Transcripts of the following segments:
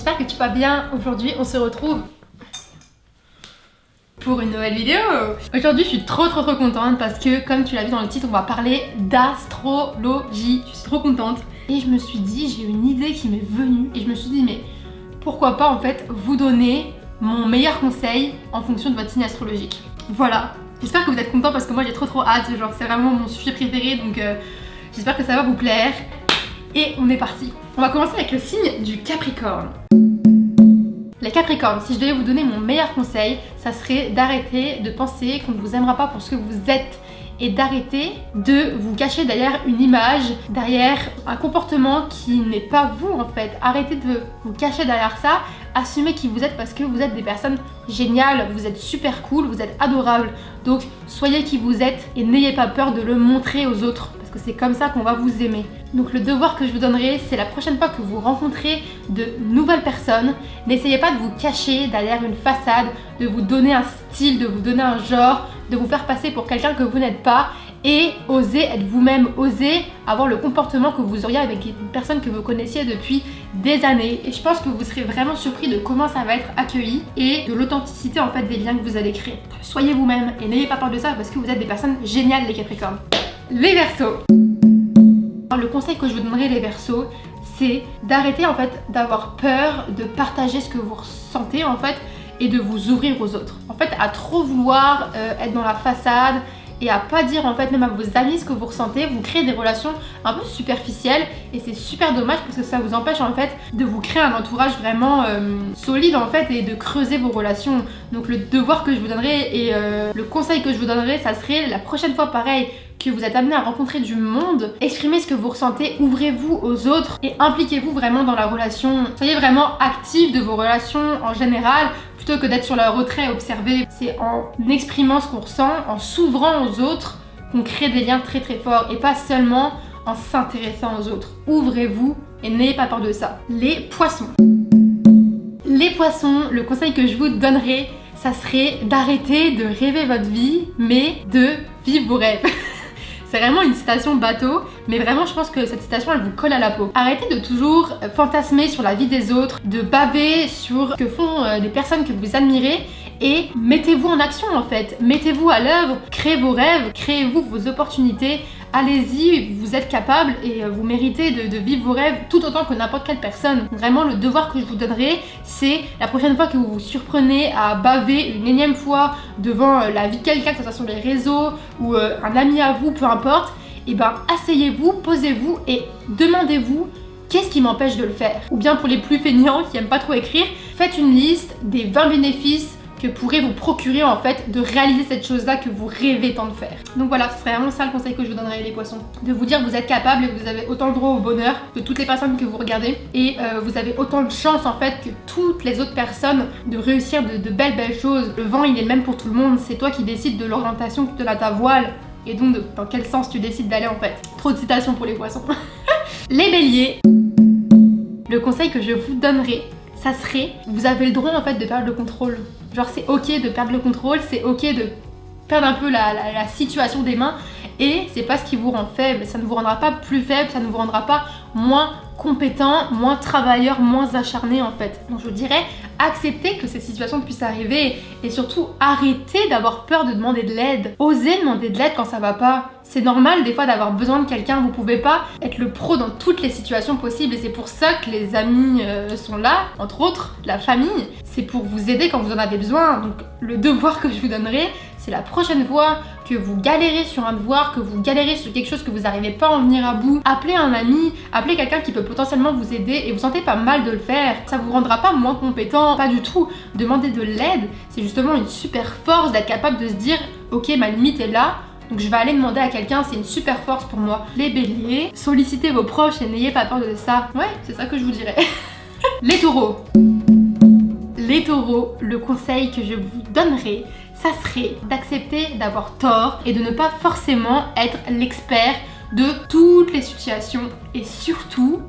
j'espère que tu vas bien. Aujourd'hui on se retrouve pour une nouvelle vidéo. Aujourd'hui je suis trop contente parce que comme tu l'as vu dans le titre, on va parler d'astrologie. Je suis trop contente et je me suis dit, j'ai une idée qui m'est venue et je me suis dit mais pourquoi pas en fait vous donner mon meilleur conseil en fonction de votre signe astrologique. Voilà, j'espère que vous êtes contents parce que moi j'ai trop hâte, genre c'est vraiment mon sujet préféré, donc j'espère que ça va vous plaire. Et on est parti. On va commencer avec le signe du Capricorne. Les Capricornes, si je devais vous donner mon meilleur conseil, ça serait d'arrêter de penser qu'on ne vous aimera pas pour ce que vous êtes et d'arrêter de vous cacher derrière une image, derrière un comportement qui n'est pas vous en fait. Arrêtez de vous cacher derrière ça, assumez qui vous êtes parce que vous êtes des personnes géniales, vous êtes super cool, vous êtes adorables. Donc soyez qui vous êtes et n'ayez pas peur de le montrer aux autres parce que c'est comme ça qu'on va vous aimer. Donc le devoir que je vous donnerai, c'est la prochaine fois que vous rencontrez de nouvelles personnes, n'essayez pas de vous cacher derrière une façade, de vous donner un style, de vous donner un genre, de vous faire passer pour quelqu'un que vous n'êtes pas et osez être vous-même, osez avoir le comportement que vous auriez avec une personne que vous connaissiez depuis des années. Et je pense que vous serez vraiment surpris de comment ça va être accueilli et de l'authenticité en fait des liens que vous allez créer. Soyez vous-même et n'ayez pas peur de ça parce que vous êtes des personnes géniales les Capricornes. Les Verseaux. Le conseil que je vous donnerai les Verseaux, c'est d'arrêter en fait d'avoir peur de partager ce que vous ressentez en fait et de vous ouvrir aux autres. En fait, à trop vouloir être dans la façade et à pas dire en fait même à vos amis ce que vous ressentez, vous créez des relations un peu superficielles et c'est super dommage parce que ça vous empêche en fait de vous créer un entourage vraiment solide en fait et de creuser vos relations. Donc le devoir que je vous donnerai et le conseil que je vous donnerai, ça serait la prochaine fois pareil que vous êtes amené à rencontrer du monde, exprimez ce que vous ressentez, ouvrez-vous aux autres et impliquez-vous vraiment dans la relation. Soyez vraiment actifs de vos relations en général, plutôt que d'être sur le retrait, observer. C'est en exprimant ce qu'on ressent, en s'ouvrant aux autres, qu'on crée des liens très forts et pas seulement en s'intéressant aux autres. Ouvrez-vous et n'ayez pas peur de ça. Les Poissons. Les Poissons, le conseil que je vous donnerai, ça serait d'arrêter de rêver votre vie, mais de vivre vos rêves. C'est vraiment une citation bateau, mais vraiment je pense que cette citation elle vous colle à la peau. Arrêtez de toujours fantasmer sur la vie des autres, de baver sur ce que font des personnes que vous admirez et mettez-vous en action en fait. Mettez-vous à l'œuvre, créez vos rêves, créez-vous vos opportunités. Allez-y, vous êtes capable et vous méritez de vivre vos rêves tout autant que n'importe quelle personne. Vraiment, le devoir que je vous donnerai, c'est la prochaine fois que vous vous surprenez à baver une énième fois devant la vie de quelqu'un, que ce soit sur les réseaux ou un ami à vous, peu importe, et ben asseyez-vous, posez-vous et demandez-vous qu'est-ce qui m'empêche de le faire. Ou bien pour les plus feignants qui aiment pas trop écrire, faites une liste des 20 bénéfices que pourrait vous procurer en fait de réaliser cette chose-là que vous rêvez tant de faire. Donc voilà, ce serait vraiment ça le conseil que je vous donnerais les Poissons. De vous dire que vous êtes capable et que vous avez autant le droit au bonheur que toutes les personnes que vous regardez et vous avez autant de chance en fait que toutes les autres personnes de réussir de belles choses. Le vent il est le même pour tout le monde, c'est toi qui décides de l'orientation que tu donnes à ta voile et donc dans quel sens tu décides d'aller en fait. Trop de citations pour les Poissons. Les Béliers. Le conseil que je vous donnerai, ça serait, vous avez le droit en fait de perdre le contrôle. Genre c'est ok de perdre le contrôle, c'est ok de perdre un peu la situation des mains et c'est pas ce qui vous rend faible, ça ne vous rendra pas plus faible, ça ne vous rendra pas moins compétent, moins travailleur, moins acharné en fait. Donc je dirais acceptez que ces situations puissent arriver et surtout arrêtez d'avoir peur de demander de l'aide. Osez demander de l'aide quand ça va pas. C'est normal des fois d'avoir besoin de quelqu'un, vous pouvez pas être le pro dans toutes les situations possibles et c'est pour ça que les amis sont là, entre autres la famille, c'est pour vous aider quand vous en avez besoin. Donc le devoir que je vous donnerai, c'est la prochaine fois que vous galérez sur un devoir, que vous galérez sur quelque chose que vous n'arrivez pas à en venir à bout, appelez un ami, appelez quelqu'un qui peut potentiellement vous aider et vous sentez pas mal de le faire. Ça vous rendra pas moins compétent, pas du tout. Demander de l'aide, c'est justement une super force d'être capable de se dire ok ma limite est là, donc je vais aller demander à quelqu'un, c'est une super force pour moi. Les Béliers, sollicitez vos proches et n'ayez pas peur de ça. Ouais, c'est ça que je vous dirais. Les Taureaux. Les Taureaux, le conseil que je vous donnerai, ça serait d'accepter d'avoir tort et de ne pas forcément être l'expert de toutes les situations et surtout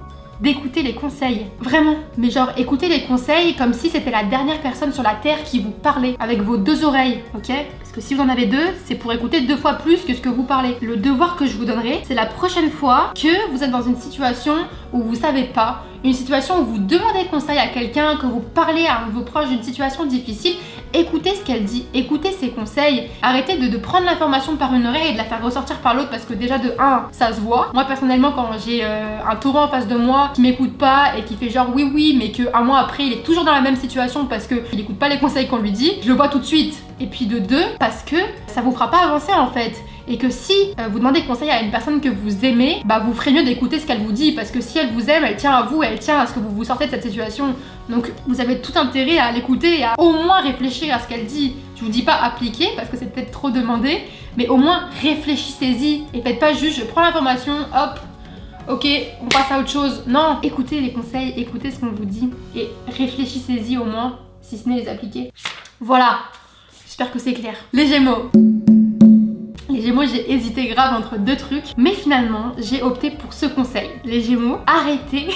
d'écouter les conseils. Vraiment. Mais genre, écoutez les conseils comme si c'était la dernière personne sur la terre qui vous parlait, avec vos deux oreilles, ok? Parce que si vous en avez deux, c'est pour écouter 2 fois plus que ce que vous parlez. Le devoir que je vous donnerai, c'est la prochaine fois que vous êtes dans une situation où vous savez pas, une situation où vous demandez conseil à quelqu'un, que vous parlez à un de vos proches d'une situation difficile, écoutez ce qu'elle dit, écoutez ses conseils. Arrêtez de prendre l'information par une oreille et de la faire ressortir par l'autre parce que déjà de 1, ça se voit. Moi personnellement, quand j'ai un taureau en face de moi qui m'écoute pas et qui fait genre oui mais que un mois après il est toujours dans la même situation parce que il écoute pas les conseils qu'on lui dit, je le vois tout de suite. Et puis de 2, parce que ça vous fera pas avancer en fait. Et que si vous demandez conseil à une personne que vous aimez, bah vous ferez mieux d'écouter ce qu'elle vous dit parce que si elle vous aime, elle tient à vous, elle tient à ce que vous vous sortez de cette situation. Donc vous avez tout intérêt à l'écouter et à au moins réfléchir à ce qu'elle dit. Je vous dis pas appliquer parce que c'est peut-être trop demandé, mais au moins réfléchissez-y et faites pas juste je prends l'information, hop, ok, on passe à autre chose. Non, écoutez les conseils, écoutez ce qu'on vous dit et réfléchissez-y au moins, si ce n'est les appliquer. Voilà, j'espère que c'est clair. Les Gémeaux. Les Gémeaux, j'ai hésité grave entre 2 trucs, mais finalement, j'ai opté pour ce conseil. Les Gémeaux, arrêtez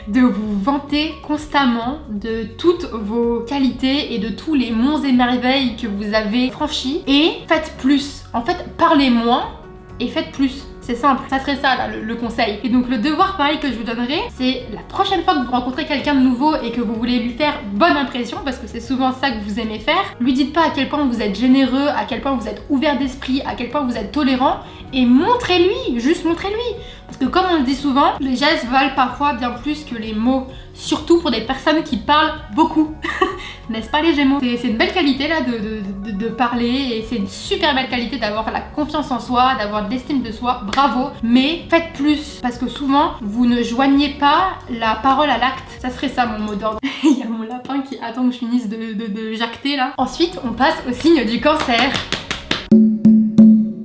de vous vanter constamment de toutes vos qualités et de tous les monts et merveilles que vous avez franchis et faites plus. En fait, parlez moins et faites plus. C'est simple, ça serait ça là, le conseil. Et donc le devoir pareil que je vous donnerai, c'est la prochaine fois que vous rencontrez quelqu'un de nouveau et que vous voulez lui faire bonne impression, parce que c'est souvent ça que vous aimez faire, lui dites pas à quel point vous êtes généreux, à quel point vous êtes ouvert d'esprit, à quel point vous êtes tolérant, et montrez-lui, juste montrez-lui. Parce que comme on le dit souvent, les gestes valent parfois bien plus que les mots, surtout pour des personnes qui parlent beaucoup. N'est-ce pas les Gémeaux? C'est une belle qualité là de parler et c'est une super belle qualité d'avoir la confiance en soi, d'avoir de l'estime de soi, bravo, mais faites plus parce que souvent vous ne joignez pas la parole à l'acte. Ça serait ça mon mot d'ordre. Il y a mon lapin qui attend que je finisse de jacter là. Ensuite on passe au signe du Cancer.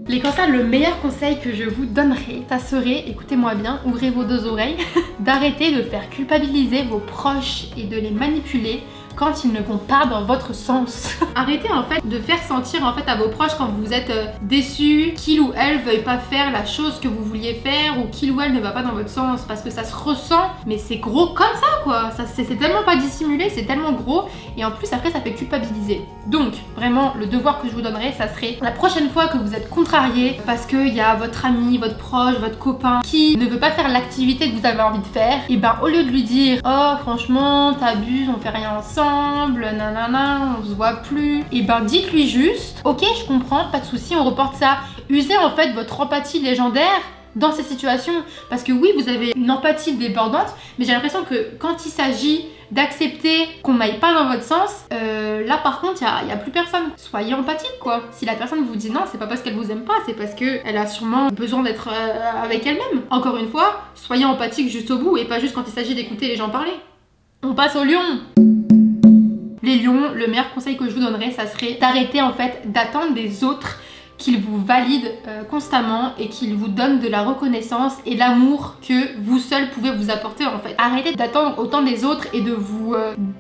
Les cancers, le meilleur conseil que je vous donnerai, ça serait, écoutez-moi bien, ouvrez vos 2 oreilles, d'arrêter de faire culpabiliser vos proches et de les manipuler quand ils ne vont pas dans votre sens. Arrêtez en fait de faire sentir en fait à vos proches quand vous êtes déçus qu'il ou elle veuille pas faire la chose que vous vouliez faire ou qu'il ou elle ne va pas dans votre sens parce que ça se ressent, mais c'est gros comme ça quoi. C'est tellement pas dissimulé, c'est tellement gros et en plus après ça fait culpabiliser. Donc vraiment le devoir que je vous donnerai, ça serait la prochaine fois que vous êtes contrarié parce qu'il y a votre ami, votre proche, votre copain qui ne veut pas faire l'activité que vous avez envie de faire, et ben au lieu de lui dire oh franchement t'abuses, on fait rien ensemble, nanana, on se voit plus, et ben dites-lui juste ok je comprends, pas de souci, on reporte ça. Usez en fait votre empathie légendaire dans ces situations parce que oui vous avez une empathie débordante, mais j'ai l'impression que quand il s'agit d'accepter qu'on n'aille pas dans votre sens, là par contre il y a plus personne. Soyez empathique quoi. Si la personne vous dit non, c'est pas parce qu'elle vous aime pas, c'est parce qu'elle a sûrement besoin d'être avec elle-même. Encore une fois, soyez empathique juste au bout et pas juste quand il s'agit d'écouter les gens parler. On passe aux lions. Les lions, le meilleur conseil que je vous donnerais, ça serait d'arrêter en fait d'attendre des autres qu'ils vous valident constamment et qu'ils vous donnent de la reconnaissance et l'amour que vous seul pouvez vous apporter en fait. Arrêtez d'attendre autant des autres et de vous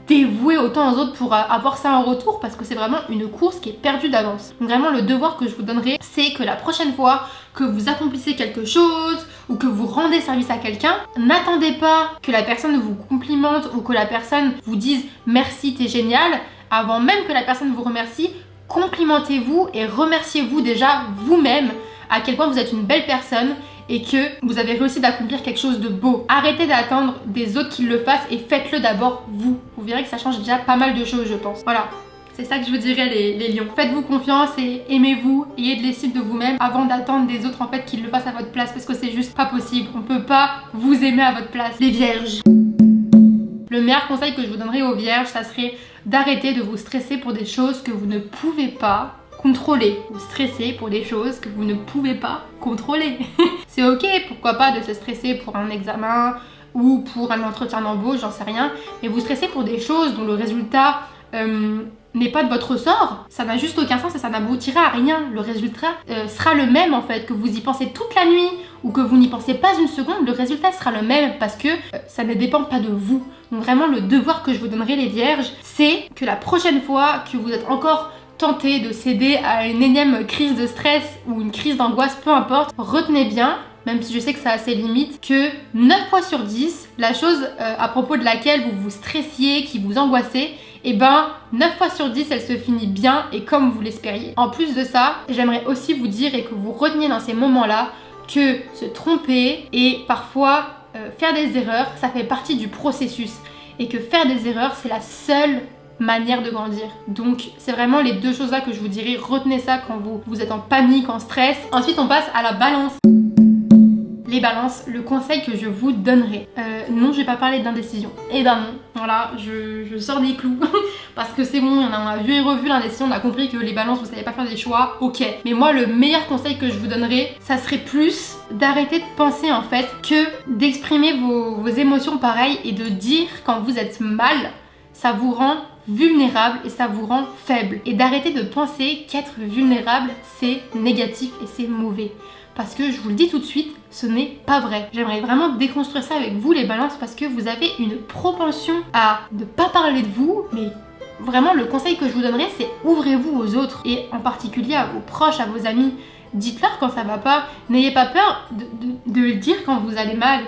dévouer autant aux autres pour avoir ça en retour parce que c'est vraiment une course qui est perdue d'avance. Donc vraiment le devoir que je vous donnerai, c'est que la prochaine fois que vous accomplissez quelque chose ou que vous rendez service à quelqu'un, n'attendez pas que la personne vous complimente ou que la personne vous dise merci t'es génial avant même que la personne vous remercie. Complimentez-vous et remerciez-vous déjà vous-même à quel point vous êtes une belle personne et que vous avez réussi d'accomplir quelque chose de beau. Arrêtez d'attendre des autres qu'ils le fassent et faites-le d'abord vous. Vous verrez que ça change déjà pas mal de choses je pense. Voilà, c'est ça que je vous dirais les lions. Faites-vous confiance et aimez-vous, ayez de l'estime de vous-même avant d'attendre des autres en fait qu'ils le fassent à votre place parce que c'est juste pas possible. On peut pas vous aimer à votre place. Les vierges. Le meilleur conseil que je vous donnerais aux vierges, ça serait d'arrêter de vous stresser pour des choses que vous ne pouvez pas contrôler. Vous stressez pour des choses que vous ne pouvez pas contrôler. C'est ok, pourquoi pas de se stresser pour un examen ou pour un entretien d'embauche, j'en sais rien. Mais vous stressez pour des choses dont le résultat n'est pas de votre sort. Ça n'a juste aucun sens et ça n'aboutira à rien. Le résultat sera le même en fait, que vous y pensez toute la nuit ou que vous n'y pensez pas une seconde, le résultat sera le même parce que ça ne dépend pas de vous. Donc vraiment le devoir que je vous donnerai les vierges, c'est que la prochaine fois que vous êtes encore tenté de céder à une énième crise de stress ou une crise d'angoisse, peu importe, retenez bien même si je sais que ça a ses limites, que 9 fois sur 10, la chose à propos de laquelle vous vous stressiez, qui vous angoissez, et ben 9 fois sur 10 elle se finit bien et comme vous l'espériez. En plus de ça, j'aimerais aussi vous dire et que vous reteniez dans ces moments-là que se tromper et parfois faire des erreurs, ça fait partie du processus et que faire des erreurs c'est la seule manière de grandir. Donc c'est vraiment les deux choses là que je vous dirais, retenez ça quand vous êtes en panique, en stress. Ensuite on passe à la balance. Les balances, le conseil que je vous donnerai. Non, je vais pas parler d'indécision. Et ben non, voilà, je sors des clous. Parce que c'est bon, on a vu et revu l'indécision, on a compris que les balances, vous savez pas faire des choix, ok. Mais moi, le meilleur conseil que je vous donnerai, ça serait plus d'arrêter de penser en fait que d'exprimer vos émotions pareilles et de dire quand vous êtes mal, ça vous rend vulnérable et ça vous rend faible. Et d'arrêter de penser qu'être vulnérable, c'est négatif et c'est mauvais. Parce que je vous le dis tout de suite, ce n'est pas vrai. J'aimerais vraiment déconstruire ça avec vous les balances parce que vous avez une propension à ne pas parler de vous, mais vraiment le conseil que je vous donnerais c'est ouvrez-vous aux autres et en particulier à vos proches, à vos amis. Dites-leur quand ça va pas, n'ayez pas peur de le dire quand vous allez mal.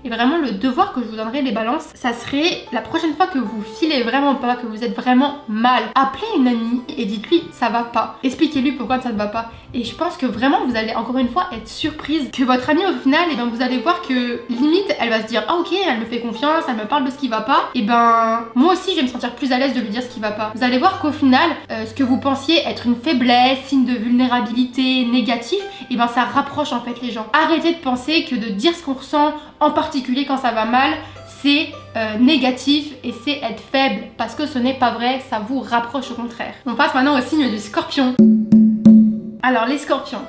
Et vraiment le devoir que je vous donnerai les balances, ça serait la prochaine fois que vous filez vraiment pas, que vous êtes vraiment mal, appelez une amie et dites-lui ça va pas. Expliquez-lui pourquoi ça ne va pas. Et je pense que vraiment vous allez encore une fois être surprise que votre amie au final, et ben vous allez voir que limite elle va se dire ah ok elle me fait confiance, elle me parle de ce qui va pas, et ben moi aussi je vais me sentir plus à l'aise de lui dire ce qui va pas. Vous allez voir qu'au final ce que vous pensiez être une faiblesse, signe de vulnérabilité négatif, et ben ça rapproche en fait les gens. Arrêtez de penser que de dire ce qu'on ressent en particulier quand ça va mal, c'est négatif et c'est être faible parce que ce n'est pas vrai, ça vous rapproche au contraire. On passe maintenant au signe du scorpion. Alors les scorpions,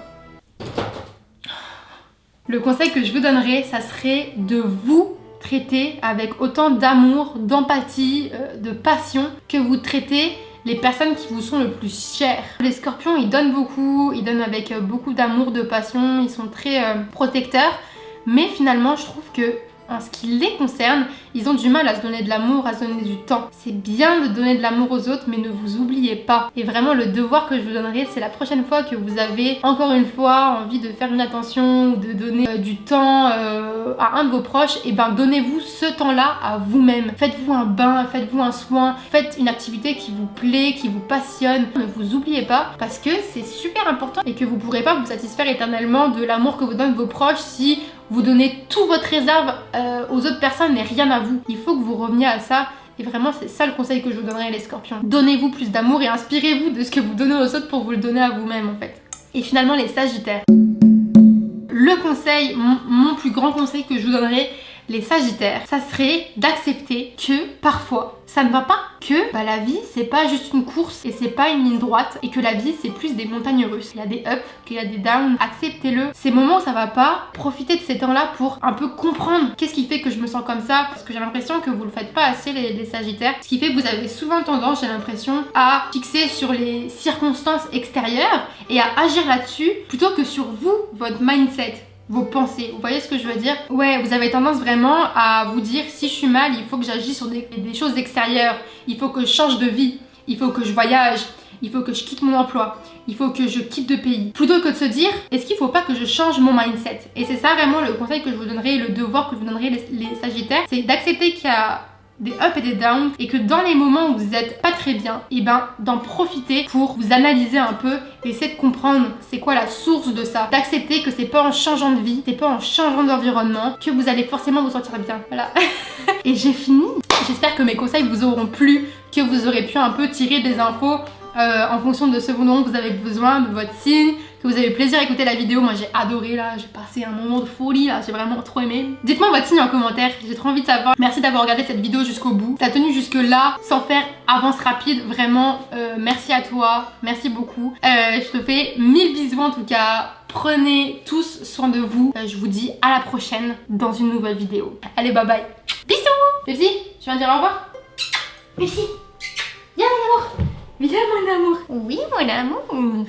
le conseil que je vous donnerais, ça serait de vous traiter avec autant d'amour, d'empathie, de passion que vous traitez les personnes qui vous sont le plus chères. Les scorpions, ils donnent beaucoup, ils donnent avec beaucoup d'amour, de passion, ils sont très protecteurs. Mais finalement, je trouve que en ce qui les concerne, ils ont du mal à se donner de l'amour, à se donner du temps. C'est bien de donner de l'amour aux autres, mais ne vous oubliez pas. Et vraiment, le devoir que je vous donnerai, c'est la prochaine fois que vous avez encore une fois envie de faire une attention ou de donner du temps à un de vos proches, et ben donnez-vous ce temps-là à vous-même. Faites-vous un bain, faites-vous un soin, faites une activité qui vous plaît, qui vous passionne. Ne vous oubliez pas parce que c'est super important et que vous pourrez pas vous satisfaire éternellement de l'amour que vous donnent vos proches si vous donnez tout votre réserve aux autres personnes et rien à vous. Il faut que vous reveniez à ça. Et vraiment, c'est ça le conseil que je vous donnerai les scorpions. Donnez-vous plus d'amour et inspirez-vous de ce que vous donnez aux autres pour vous le donner à vous-même en fait. Et finalement, les sagittaires. Le conseil, mon plus grand conseil que je vous donnerai, les sagittaires, ça serait d'accepter que parfois ça ne va pas, que la vie c'est pas juste une course et c'est pas une ligne droite et que la vie c'est plus des montagnes russes. Il y a des ups, qu'il y a des downs, acceptez-le. Ces moments où ça va pas, profitez de ces temps-là pour un peu comprendre qu'est-ce qui fait que je me sens comme ça, parce que j'ai l'impression que vous le faites pas assez les sagittaires, ce qui fait que vous avez souvent tendance, j'ai l'impression, à fixer sur les circonstances extérieures et à agir là-dessus plutôt que sur vous, votre mindset, vos pensées. Vous voyez ce que je veux dire? Ouais, vous avez tendance vraiment à vous dire si je suis mal, il faut que j'agisse sur des choses extérieures, il faut que je change de vie, il faut que je voyage, il faut que je quitte mon emploi, il faut que je quitte de pays. Plutôt que de se dire, est-ce qu'il faut pas que je change mon mindset? Et c'est ça vraiment le conseil que je vous donnerai, le devoir que je vous donnerai les sagittaires, c'est d'accepter qu'il y a des ups et des downs et que dans les moments où vous êtes pas très bien, et ben d'en profiter pour vous analyser un peu et essayer de comprendre c'est quoi la source de ça, d'accepter que c'est pas en changeant de vie, c'est pas en changeant d'environnement que vous allez forcément vous sentir bien. Voilà. Et j'ai fini. J'espère que mes conseils vous auront plu, que vous aurez pu un peu tirer des infos en fonction de ce dont vous avez besoin, de votre signe, que vous avez plaisir à écouter la vidéo. Moi j'ai adoré là, j'ai passé un moment de folie là, j'ai vraiment trop aimé. Dites-moi votre signe en commentaire, j'ai trop envie de savoir. Merci d'avoir regardé cette vidéo jusqu'au bout. T'as tenu jusque là sans faire avance rapide, vraiment merci à toi, merci beaucoup. Je te fais 1000 bisous en tout cas. Prenez tous soin de vous. Je vous dis à la prochaine dans une nouvelle vidéo. Allez bye bye. Bisous. Pepsi, tu viens dire au revoir? Pepsi, viens mon amour. Viens mon amour. Oui, mon amour.